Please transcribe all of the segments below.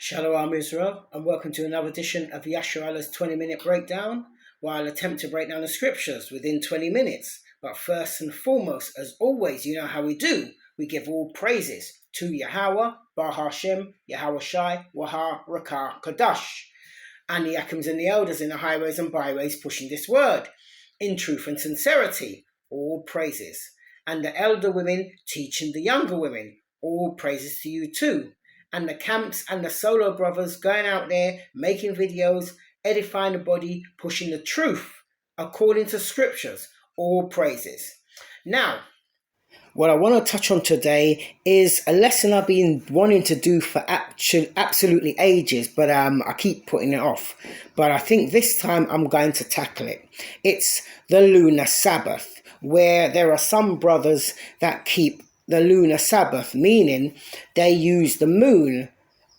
Shalom Israel, and welcome to another edition of Yasharalah's 20-minute breakdown, where I'll attempt to break down the scriptures within 20 minutes. But first and foremost, as always, you know how we do. We give all praises to Yahweh, Bar Hashem, Yahweh Shai, Waha, Rakah, Kadash, and the Yakims and the elders in the highways and byways pushing this word in truth and sincerity. All praises. And the elder women teaching the younger women. All praises to you too. And the camps and the solo brothers going out there, making videos, edifying the body, pushing the truth according to scriptures. All praises. Now, what I want to touch on today is a lesson I've been wanting to do for absolutely ages, but I keep putting it off. But I think this time I'm going to tackle it. It's the Lunar Sabbath, where there are some brothers that keep the Lunar Sabbath, meaning they use the moon,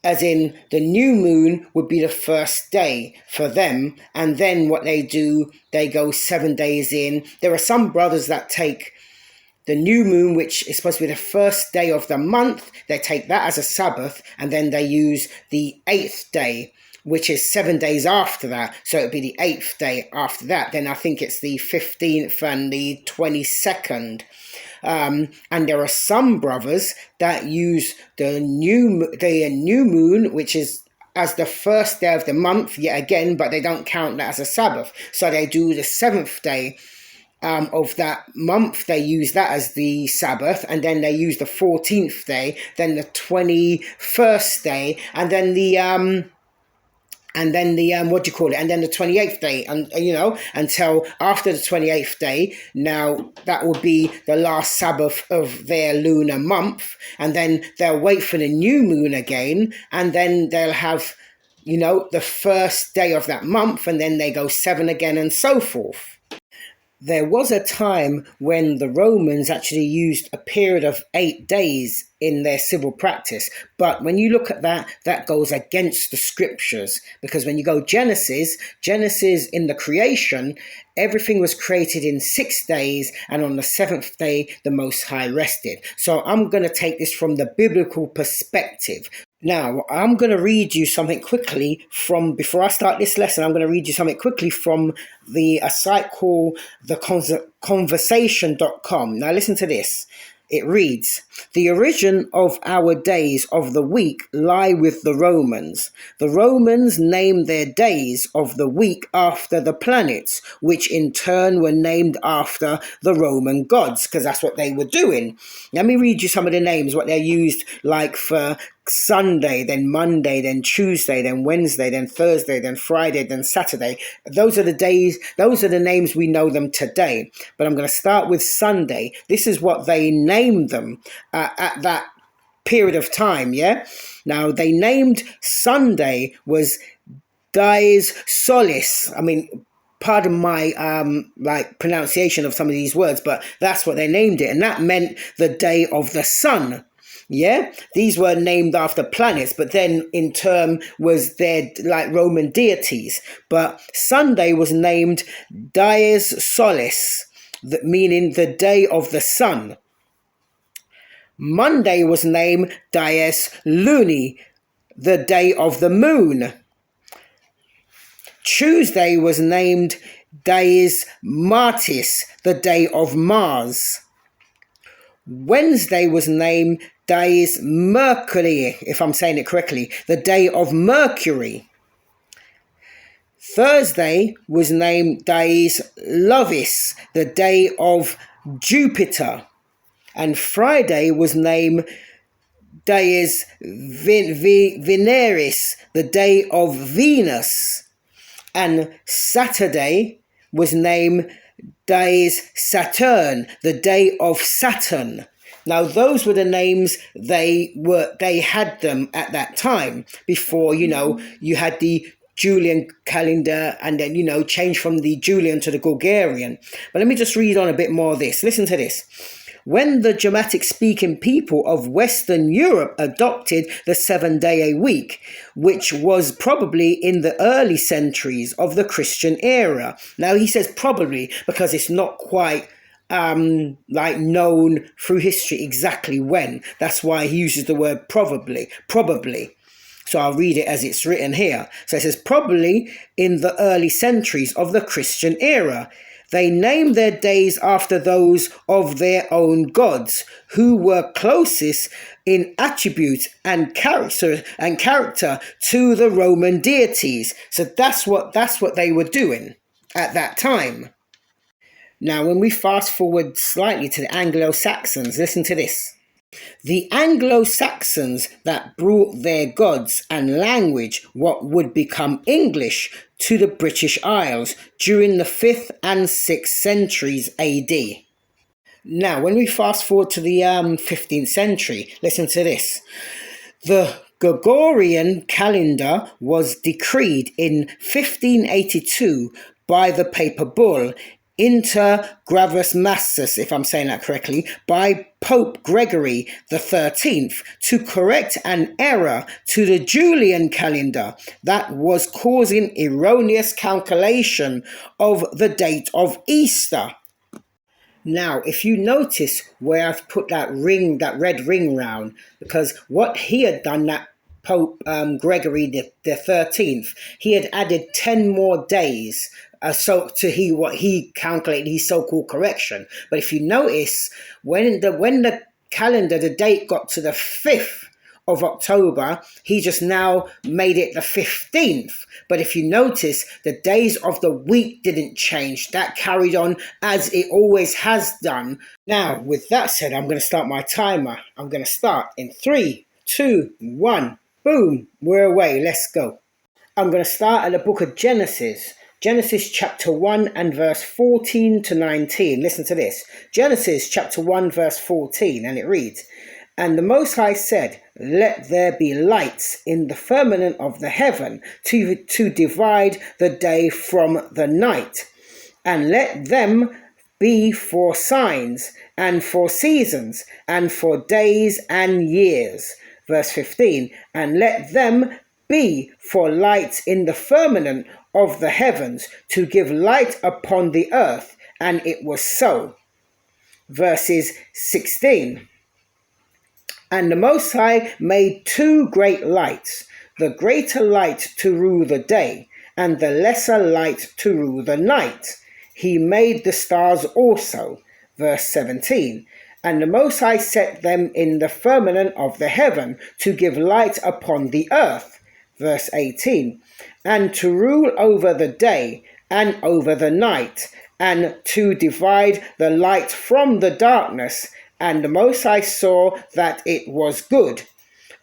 as in the new moon would be the first day for them, and then what they do, they go 7 days in. There are some brothers that take the new moon, which is supposed to be the first day of the month, they take that as a Sabbath, and then they use the 8th day, which is 7 days after that. So it would be the 8th day after that. Then I think it's the 15th and the 22nd. And there are some brothers that use the new moon, which is as the first day of the month, yet again, but they don't count that as a Sabbath. So they do the 7th day of that month, they use that as the Sabbath, and then they use the 14th day, then the 21st day, and then the what do you call it? And then the 28th day, and until after the 28th day. Now that would be the last Sabbath of their lunar month, and then they'll wait for the new moon again, and then they'll have, the first day of that month, and then they go 7 again, and so forth. There was a time when the Romans actually used a period of 8 days in their civil practice. But when you look at that, that goes against the scriptures. Because when you go Genesis in the creation, everything was created in 6 days, and on the 7th day, the Most High rested. So I'm going to take this from the biblical perspective. Now, I'm going to read you something quickly before I start this lesson, I'm going to read you something quickly from a site called theconversation.com. Now, listen to this. It reads, "The origin of our days of the week lie with the Romans. The Romans named their days of the week after the planets, which in turn were named after the Roman gods," because that's what they were doing. Let me read you some of the names, what they used, like for Sunday, then Monday, then Tuesday, then Wednesday, then Thursday, then Friday, then Saturday. Those are the days, those are the names we know them today. But I'm going to start with Sunday. This is what they named them at that period of time, yeah? Now, they named Sunday was Dies Solis. I mean, pardon my pronunciation of some of these words, but that's what they named it. And that meant the day of the sun. Yeah, these were named after planets, but then in turn was their Roman deities. But Sunday was named Dies Solis, meaning the day of the sun. Monday was named Dies Luni, the day of the moon. Tuesday was named Dies Martis, the day of Mars. Wednesday was named Dies Mercury, if I'm saying it correctly, the day of Mercury. Thursday was named Dies Lovis, the day of Jupiter. And Friday was named Dies Veneris, the day of Venus. And Saturday was named Dies Saturn, the day of Saturn. Now, those were the names they had them at that time before, you had the Julian calendar and then, changed from the Julian to the Gregorian. But let me just read on a bit more of this. Listen to this. When the Germanic-speaking people of Western Europe adopted the 7-day week, which was probably in the early centuries of the Christian era. Now, he says probably because it's not quite known through history exactly when. That's why he uses the word probably. So I'll read it as it's written here. So it says, probably in the early centuries of the Christian era, they named their days after those of their own gods, who were closest in attributes and character to the Roman deities. So that's what they were doing at that time. Now, when we fast forward slightly to the Anglo-Saxons, listen to this. The Anglo-Saxons that brought their gods and language, what would become English, to the British Isles during the 5th and 6th centuries AD. Now, when we fast forward to the 15th century, listen to this. The Gregorian calendar was decreed in 1582 by the papal bull Inter Gravis Massus, if I'm saying that correctly, by Pope Gregory XIII to correct an error to the Julian calendar that was causing erroneous calculation of the date of Easter. Now, if you notice where I've put that red ring round, because what he had done, that Pope Gregory the 13th, he had added 10 more days what he calculated his so-called correction. But if you notice, when the calendar, the date got to the 5th of October, he just now made it the 15th. But if you notice, the days of the week didn't change. That carried on as it always has done. Now, with that said, I'm going to start my timer. I'm going to start in 3, 2, 1. Boom, we're away. Let's go. I'm going to start at the book of Genesis. Genesis chapter 1 and verse 14 to 19. Listen to this. Genesis chapter 1 verse 14, and it reads, "And the Most High said, Let there be lights in the firmament of the heaven to divide the day from the night, and let them be for signs and for seasons and for days and years." Verse 15, "And let them be for lights in the firmament of the heavens to give light upon the earth. And it was so." Verses 16, "And the Most High made 2 great lights, the greater light to rule the day, and the lesser light to rule the night. He made the stars also." Verse 17, "And the Most High set them in the firmament of the heaven to give light upon the earth." Verse 18, "And to rule over the day and over the night, and to divide the light from the darkness. And the Most High saw that it was good."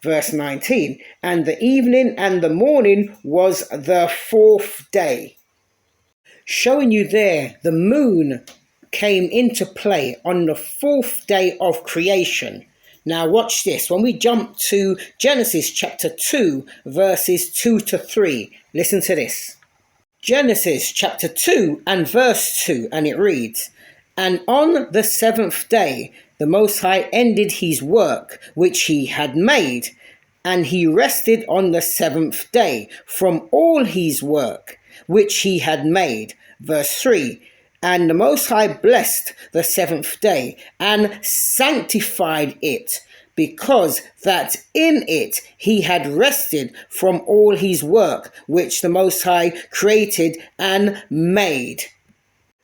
Verse 19, "And the evening and the morning was the 4th day." Showing you there, the moon came into play on the 4th day of creation. Now watch this. When we jump to Genesis chapter 2, verses 2 to 3, listen to this. Genesis chapter 2 and verse 2, and it reads, "And on the 7th day the Most High ended his work which he had made, and he rested on the 7th day from all his work which he had made." Verse 3, "And the Most High blessed the 7th day and sanctified it, because that in it he had rested from all his work which the Most High created and made."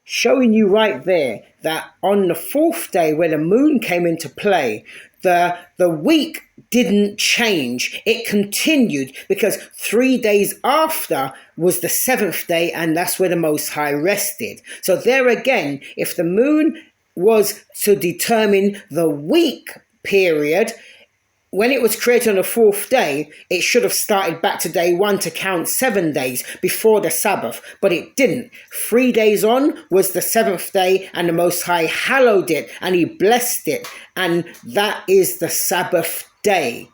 Showing you right there that on the 4th day where the moon came into play, the week didn't change. It continued, because 3 days after was the 7th day, and that's where the Most High rested. So there again, if the moon was to determine the week period, when it was created on the 4th day, it should have started back to day 1 to count 7 days before the Sabbath, but it didn't. 3 days on was the 7th day, and the Most High hallowed it, and he blessed it, and that is the Sabbath day.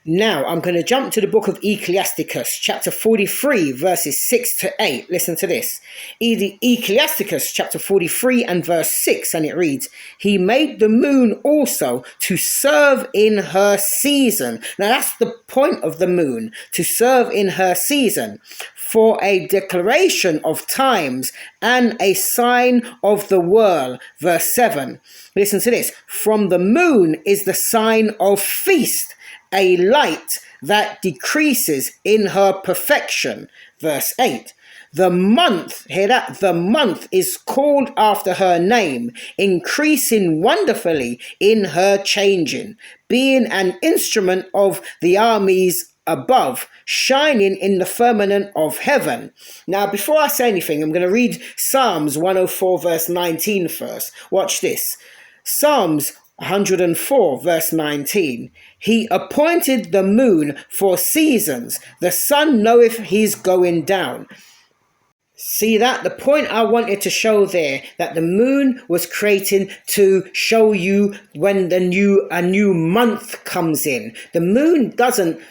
Now, I'm going to jump to the book of Ecclesiasticus, chapter 43, verses 6 to 8. Listen to this. Ecclesiasticus, chapter 43 and verse 6, and it reads, "He made the moon also to serve in her season." Now, that's the point of the moon, to serve in her season, "for a declaration of times and a sign of the world." Verse 7, listen to this. "From the moon is the sign of feast, a light that decreases in her perfection. Verse 8. The month, hear that? The month is called after her name, increasing wonderfully in her changing, being an instrument of the armies above, shining in the firmament of heaven. Now, before I say anything, I'm going to read Psalms 104 verse 19 first. Watch this. Psalms 104 verse 19. He appointed the moon for seasons. The sun knoweth his going down. See that? The point I wanted to show there, that the moon was created to show you when a new month comes in. The moon doesn't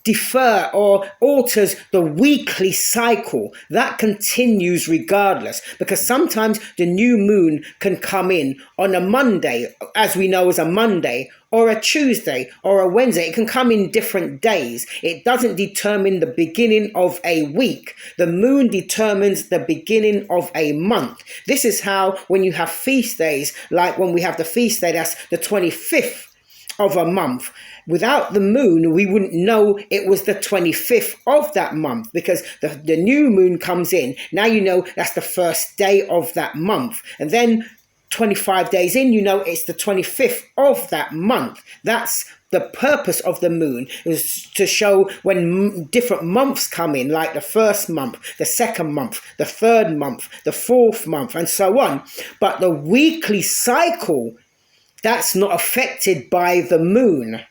defer or alters the weekly cycle. That continues regardless, because sometimes the new moon can come in on a Monday, as we know as a Monday, or a Tuesday or a Wednesday. It can come in different days. It doesn't determine the beginning of a week. The moon determines the beginning of a month. This is how, when you have feast days, like when we have the feast day, that's the 25th of a month. Without the moon, we wouldn't know it was the 25th of that month, because the new moon comes in. Now you know that's the first day of that month. And then 25 days in, you know it's the 25th of that month. That's the purpose of the moon, is to show when different months come in, like the first month, the second month, the third month, the fourth month, and so on. But the weekly cycle, that's not affected by the moon.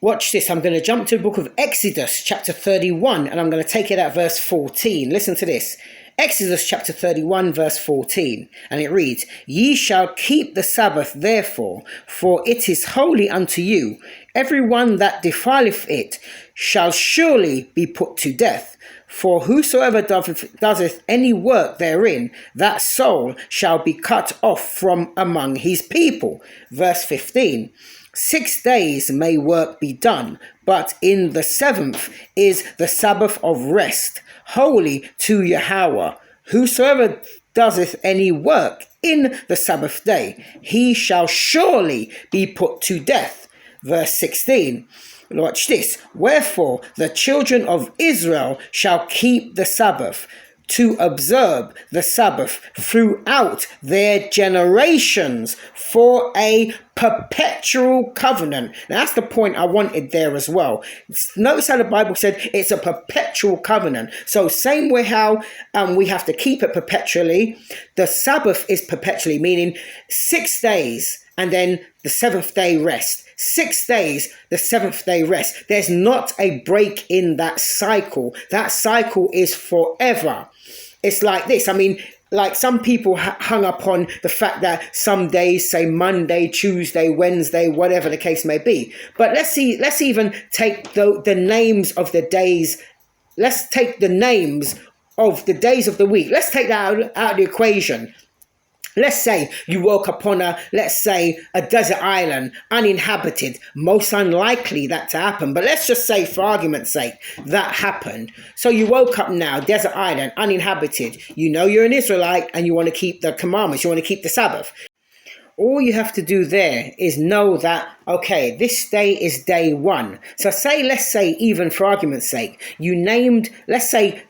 Watch this. I'm going to jump to the book of Exodus, chapter 31, and I'm going to take it at verse 14. Listen to this. Exodus chapter 31, verse 14, and it reads, Ye shall keep the Sabbath, therefore, for it is holy unto you. Every one that defileth it shall surely be put to death. For whosoever doeth any work therein, that soul shall be cut off from among his people. Verse 15. 6 days may work be done, but in the seventh is the Sabbath of rest, holy to Yahweh. Whosoever doeth any work in the Sabbath day, he shall surely be put to death. Verse 16. Watch this. Wherefore the children of Israel shall keep the Sabbath, to observe the Sabbath throughout their generations for a perpetual covenant. Now that's the point I wanted there as well. Notice how the Bible said it's a perpetual covenant. So same way how we have to keep it perpetually, the Sabbath is perpetually, meaning 6 days and then the seventh day rest. 6 days, the seventh day rest. There's not a break in that cycle. That cycle is forever. It's like this. I mean, like some people hung up on the fact that some days say Monday, Tuesday, Wednesday, whatever the case may be. But let's even take the names of the days. Let's take the names of the days of the week. Let's take that out of the equation. Let's say you woke up on a desert island, uninhabited. Most unlikely that to happen. But let's just say, for argument's sake, that happened. So you woke up now, desert island, uninhabited. You know you're an Israelite and you want to keep the commandments. You want to keep the Sabbath. All you have to do there is know that, okay, this day is day one. So let's say, even for argument's sake, you named, let's say,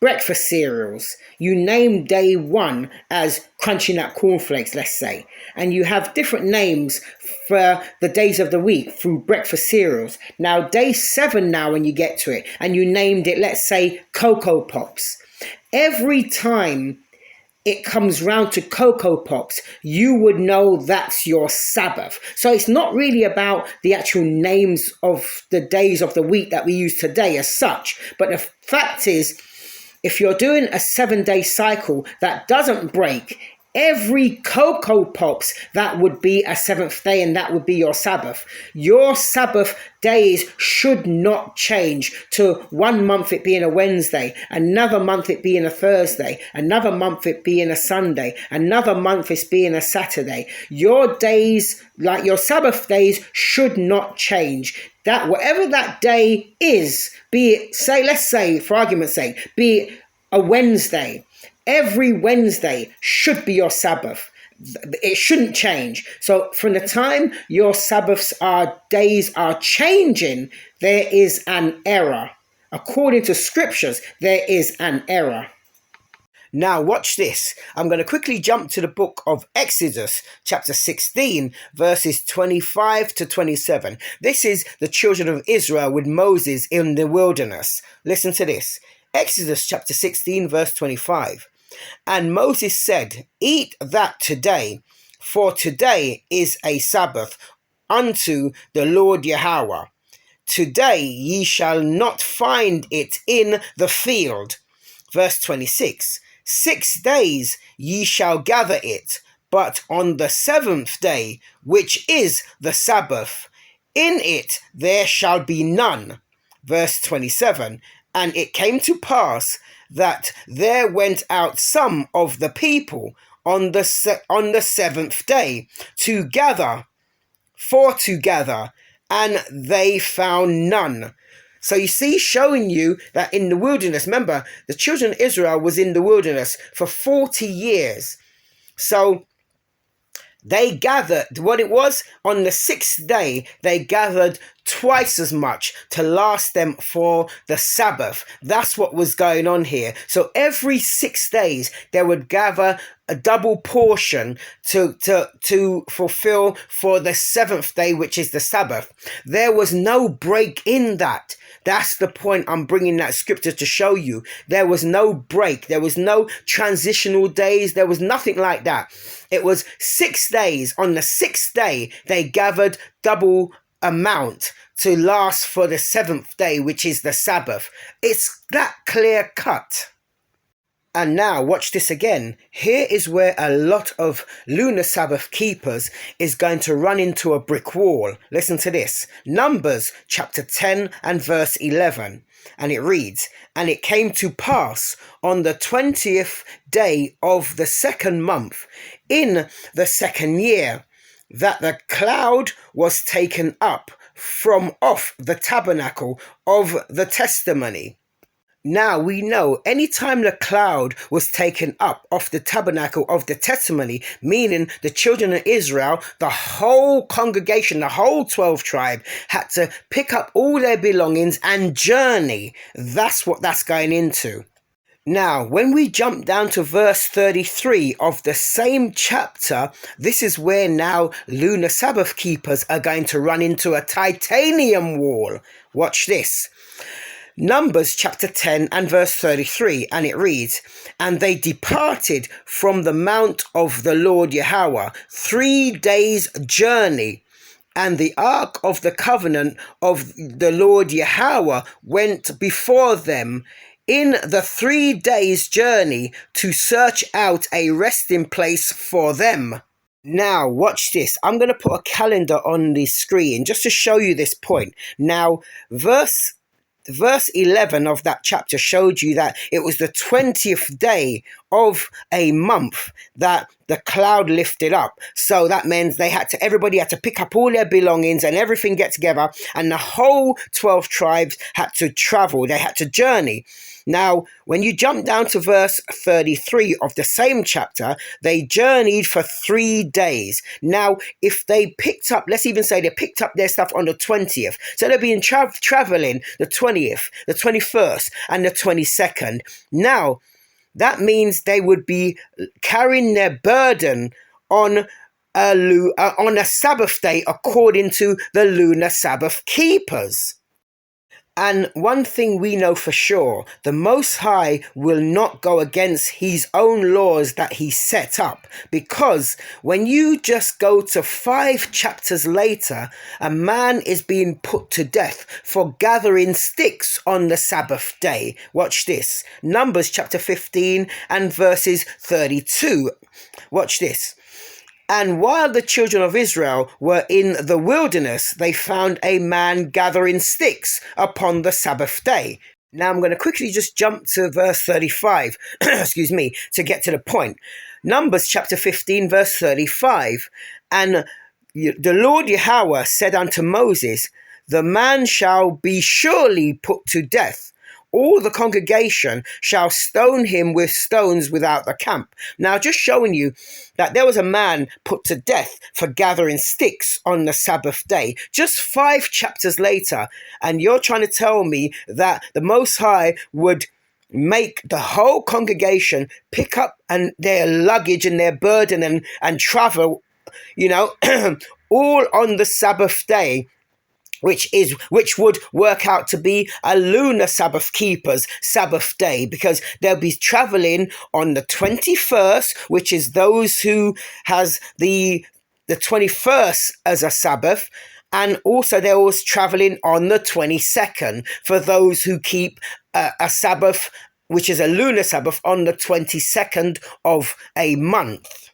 breakfast cereals. You name day one as Crunchy Nut Cornflakes, let's say. And you have different names for the days of the week through breakfast cereals. Now, day 7 now when you get to it, and you named it, let's say, Cocoa Pops. Every time it comes round to Cocoa Pops, you would know that's your Sabbath. So it's not really about the actual names of the days of the week that we use today as such. But the fact is, if you're doing a 7-day cycle that doesn't break, every Cocoa Pops, that would be a 7th day, and that would be your Sabbath. Your Sabbath days should not change to 1 month it being a Wednesday, another month it being a Thursday, another month it being a Sunday, another month it's being a Saturday. Your days, like your Sabbath days, should not change. That whatever that day is, be it, let's say, for argument's sake, be it a Wednesday, every Wednesday should be your Sabbath. It shouldn't change. So from the time your Sabbaths are days are changing, there is an error. According to scriptures, there is an error. Now, watch this. I'm going to quickly jump to the book of Exodus, chapter 16, verses 25 to 27. This is the children of Israel with Moses in the wilderness. Listen to this. Exodus, chapter 16, verse 25. And Moses said, Eat that today, for today is a Sabbath unto the Lord Yahweh. Today ye shall not find it in the field. Verse 26. 6 days ye shall gather it, but on the 7th day, which is the Sabbath, in it there shall be none. Verse 27. And it came to pass that there went out some of the people on the 7th day to gather, and they found none. So you see, showing you that in the wilderness, remember, the children of Israel was in the wilderness for 40 years. So they gathered, what it was, on the 6th day, they gathered twice as much to last them for the Sabbath. That's what was going on here. So every 6 days, they would gather a double portion to fulfill for the 7th day, which is the Sabbath. There was no break in that. That's the point I'm bringing that scripture to show you. There was no break. There was no transitional days. There was nothing like that. It was 6 days. On the 6th day, they gathered double amount to last for the 7th day, which is the Sabbath. It's that clear cut. And now watch this again. Here is where a lot of Lunar Sabbath keepers is going to run into a brick wall. Listen to this. Numbers chapter 10 and verse 11. And it reads, And it came to pass on the 20th day of the 2nd month in the 2nd year that the cloud was taken up from off the tabernacle of the testimony. Now we know anytime the cloud was taken up off the tabernacle of the testimony, meaning the children of Israel, the whole congregation, the whole 12 tribe had to pick up all their belongings and journey. That's what that's going into. Now, when we jump down to verse 33 of the same chapter, this is where now Lunar Sabbath keepers are going to run into a titanium wall. Watch this. Numbers chapter 10 and verse 33, and it reads, And they departed from the mount of the Lord Yahweh 3 days' journey, and the ark of the covenant of the Lord Yahweh went before them in the 3 days' journey to search out a resting place for them. Now, watch this. I'm going to put a calendar on the screen just to show you this point. Now, verse 11 of that chapter showed you that it was the 20th day of a month that the cloud lifted up. So that means everybody had to pick up all their belongings and everything get together, and the whole 12 tribes had to travel. They had to journey. Now, when you jump down to verse 33 of the same chapter, they journeyed for 3 days. Now, if they picked up, let's even say they picked up their stuff on the 20th. So they've been traveling the 20th, the 21st, and the 22nd. Now, that means they would be carrying their burden on a Sabbath day according to the Lunar Sabbath keepers. And one thing we know for sure, the Most High will not go against his own laws that he set up. Because when you just go to 5 chapters later, a man is being put to death for gathering sticks on the Sabbath day. Watch this. Numbers chapter 15 and verses 32. Watch this. And while the children of Israel were in the wilderness, they found a man gathering sticks upon the Sabbath day. Now I'm going to quickly just jump to verse 35, to get to the point. Numbers chapter 15, verse 35. And the Lord Yahweh said unto Moses, The man shall be surely put to death, all the congregation shall stone him with stones without the camp. Now, just showing you that there was a man put to death for gathering sticks on the Sabbath day, just 5 chapters later, and you're trying to tell me that the Most High would make the whole congregation pick up and their luggage and their burden and travel, all on the Sabbath day, which would work out to be a lunar Sabbath keeper's Sabbath day, because they'll be traveling on the 21st, which is those who has the 21st as a Sabbath. And also they're always traveling on the 22nd for those who keep a Sabbath, which is a lunar Sabbath, on the 22nd of a month.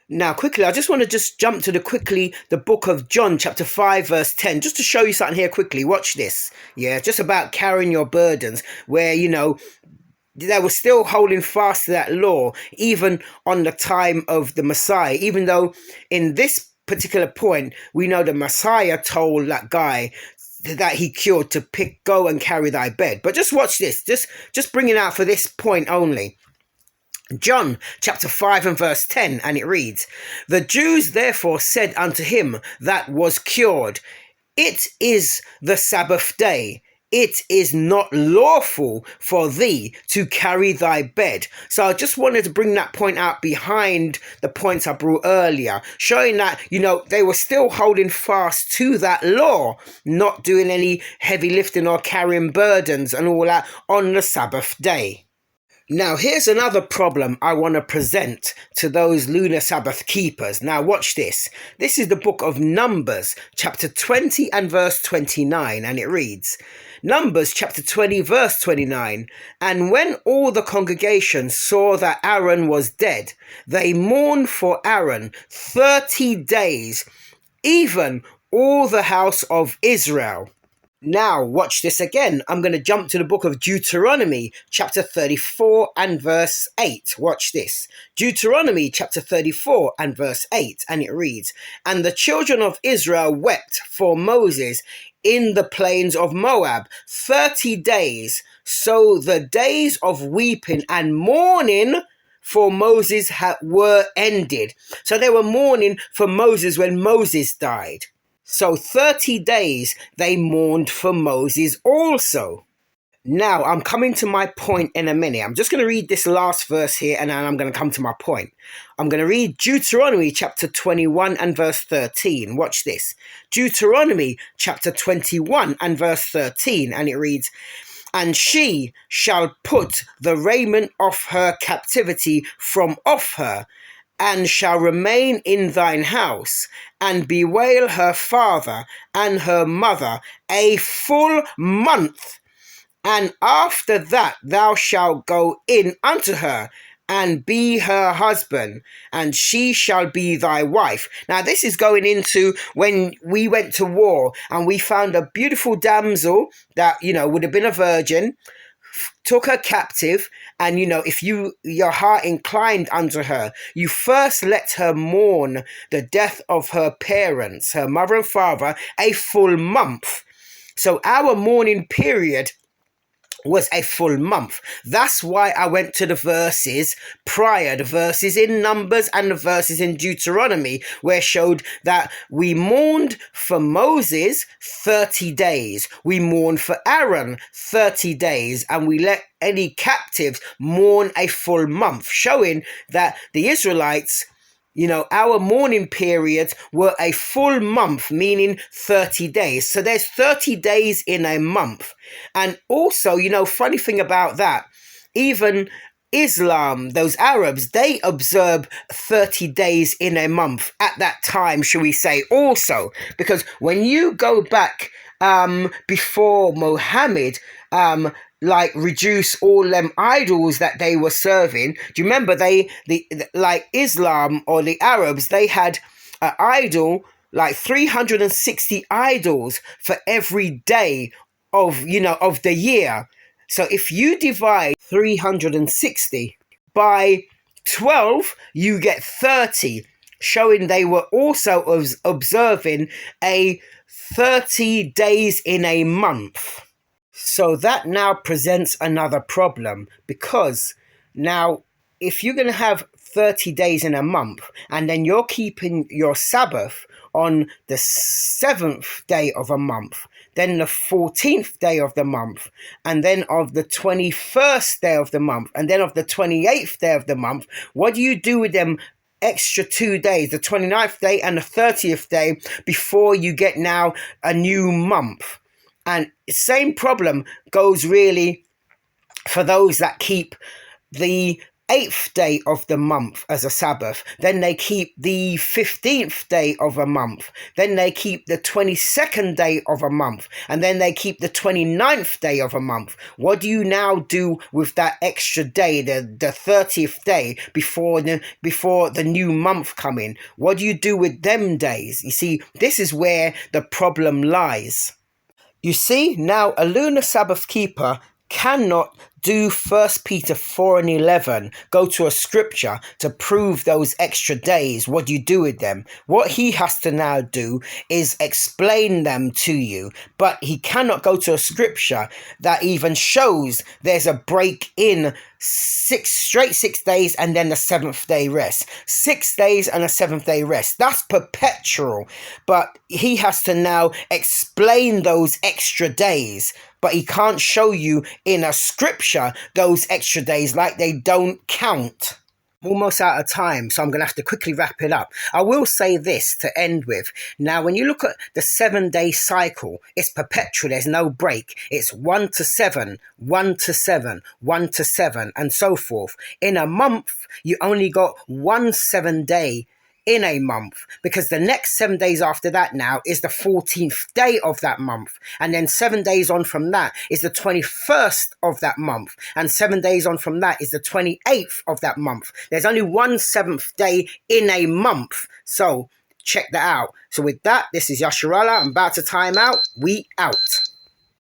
Now, quickly, I just want to jump to the book of John, chapter 5, verse 10, just to show you something here quickly. Watch this. Yeah, just about carrying your burdens, where, they were still holding fast to that law, even on the time of the Messiah, even though in this particular point, we know the Messiah told that guy that he cured to go and carry thy bed. But just watch this, just bring it out for this point only. John chapter 5 and verse 10, and it reads, "The Jews therefore said unto him that was cured, It is the Sabbath day. It is not lawful for thee to carry thy bed." So I just wanted to bring that point out behind the points I brought earlier, showing that, they were still holding fast to that law, not doing any heavy lifting or carrying burdens and all that on the Sabbath day. Now, here's another problem I want to present to those lunar Sabbath keepers. Now, watch this. This is the book of Numbers, chapter 20 and verse 29, and it reads, Numbers chapter 20, verse 29, "And when all the congregation saw that Aaron was dead, they mourned for Aaron 30 days, even all the house of Israel." Now, watch this again. I'm going to jump to the book of Deuteronomy, chapter 34 and verse 8. Watch this. Deuteronomy, chapter 34 and verse 8, and it reads, "And the children of Israel wept for Moses in the plains of Moab 30 days. So the days of weeping and mourning for Moses were ended." So they were mourning for Moses when Moses died. So 30 days they mourned for Moses also. Now, I'm coming to my point in a minute. I'm just going to read this last verse here, and then I'm going to come to my point. I'm going to read Deuteronomy chapter 21 and verse 13. Watch this. Deuteronomy chapter 21 and verse 13, and it reads, "And she shall put the raiment of her captivity from off her, and shall remain in thine house, and bewail her father and her mother a full month. And after that thou shalt go in unto her, and be her husband, and she shall be thy wife." Now, this is going into when we went to war, and we found a beautiful damsel that, would have been a virgin, took her captive, and if your heart inclined unto her, you first let her mourn the death of her parents, her mother and father, a full month. So our mourning period was a full month. That's why I went to the verses prior, the verses in Numbers and the verses in Deuteronomy, where it showed that we mourned for Moses 30 days. We mourned for Aaron 30 days, and we let any captives mourn a full month, showing that the Israelites, our mourning periods were a full month, meaning 30 days. So there's 30 days in a month. And also, funny thing about that, even Islam, those Arabs, they observe 30 days in a month at that time, shall we say, also. Because when you go back before Muhammad, reduce all them idols that they were serving. Do you remember like Islam or the Arabs, they had an idol, like 360 idols for every day of the year. So if you divide 360 by 12, you get 30, showing they were also observing a 30 days in a month. So that now presents another problem, because now if you're going to have 30 days in a month and then you're keeping your Sabbath on the 7th day of a month, then the 14th day of the month, and then of the 21st day of the month, and then of the 28th day of the month, what do you do with them extra 2 days, the 29th day and the 30th day, before you get now a new month? And same problem goes really for those that keep the 8th day of the month as a Sabbath, then they keep the 15th day of a month, then they keep the 22nd day of a month, and then they keep the 29th day of a month. What do you now do with that extra day, the 30th day before the new month come in? What do you do with them days? You see, this is where the problem lies. You see, now a lunar Sabbath keeper cannot do 1 Peter 4 and 11, go to a scripture to prove those extra days. What do you do with them? What he has to now do is explain them to you, but he cannot go to a scripture that even shows there's a break in 6 days and then the 7th day rest. 6 days and a 7th day rest. That's perpetual, but he has to now explain those extra days, but he can't show you in a scripture those extra days, like they don't count. Almost out of time, so I'm going to have to quickly wrap it up. I will say this to end with. Now, when you look at the 7-day cycle, it's perpetual. There's no break. It's 1 to 7, 1 to 7, 1 to 7, and so forth. In a month, you only got 1 7-day in a month, because the next 7 days after that now is the 14th day of that month, and then 7 days on from that is the 21st of that month, and 7 days on from that is the 28th of that month. There's only 1 7th day in a month, so check that out. So with that, this is Yasharallah. I'm about to time out. We out.